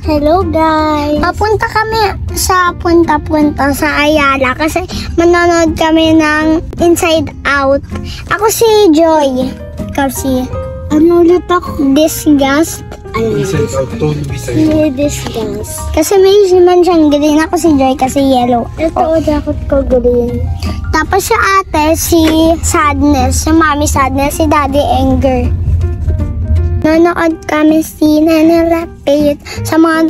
Hello guys! Papunta kami sa punta sa Ayala kasi manonood kami ng Inside Out. Ako si Joy. Ikaw si... Ano ulit ako? Disgust. Inside Out, don't be silent. Disgust. Kasi may man siyang green. Ako si Joy kasi yellow. Ito, dapat ko green. Tapos si ate, si Sadness. Si Mommy Sadness, si Daddy Anger. Nanood kami si Nana Rapid.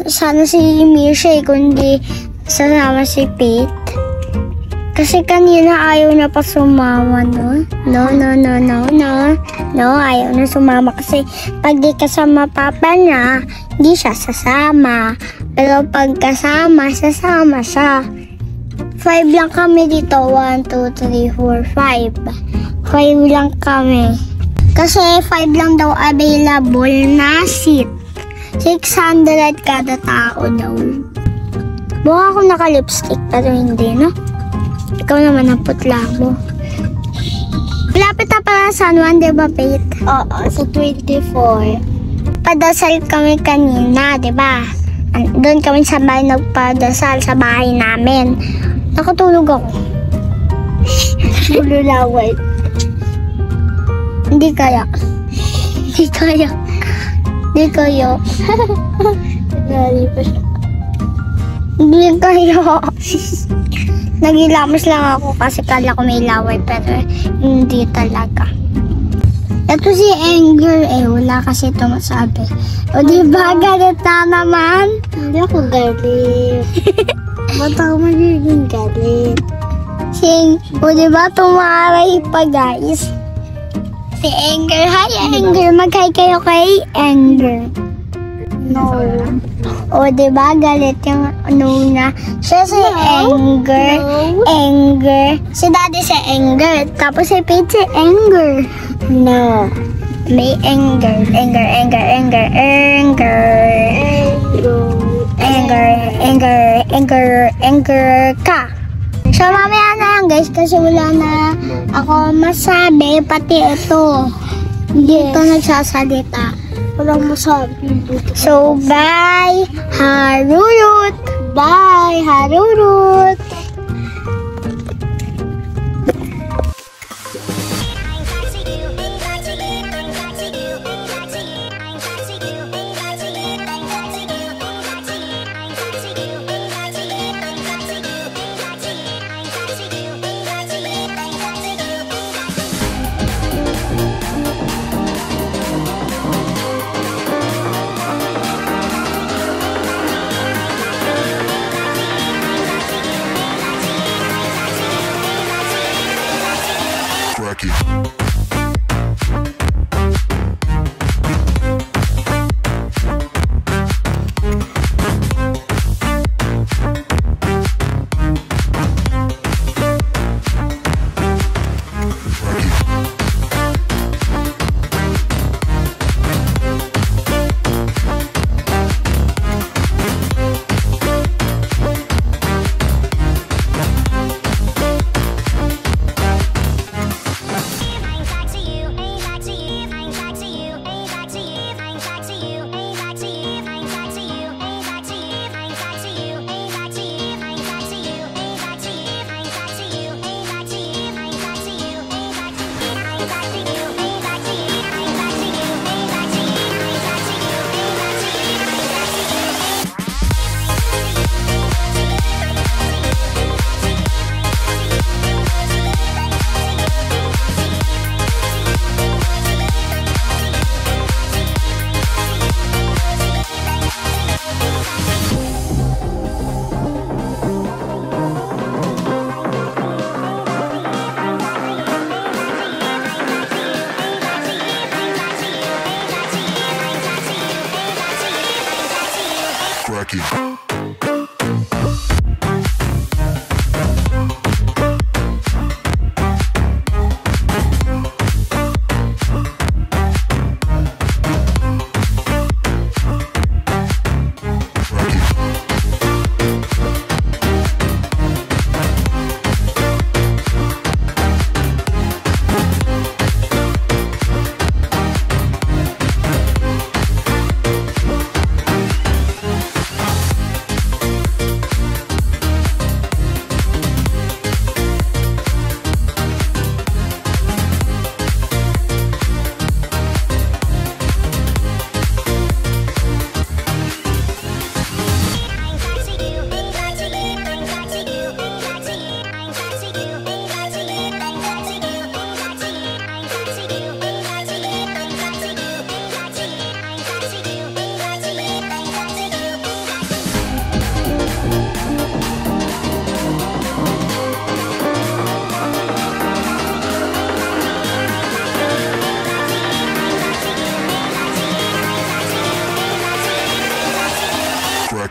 Sana si Mirsha kundi sasama si Pete. Kasi kanina ayaw na pa sumama, no? No, ayaw na sumama kasi pag di kasama papa niya, di siya sasama. Pero pag kasama, sasama siya. 5 lang kami dito. 1, 2, 3, 4, 5. 5 lang kami. Kasi 5 lang daw available na seat. 600 kada tao daw. Buka ako naka-lipstick pero hindi, no? Ikaw naman ang putla mo. Malapit na pala San Juan, di ba, Pete? Oo, sa 24. Padasal kami kanina, di ba? Doon kami sabay nagpadasal sa bahay namin. Nakatulog ako. Bululaway. Hindi kaya. Nagilamos lang ako kasi kala ko may laway pero hindi talaga. Ito si Anger wala kasi ito masabi. O diba galit na naman? Hindi ako galit. Ba't ako magiging galit? O diba tumaray pa guys? Si Anger. Hi Anger. Mag-hi kayo kay Anger. No. O diba galit yung na. Siya si Anger. Anger. Si Daddy si Anger. Tapos si Pete si Anger. No. May Anger ka. So mamaya na lang guys kasi wala na ako masabi pati ito. Dito nagsasalita. Walang masabi dito. So bye Harurut. Bye Harurut. Cracky.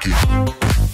Lucky.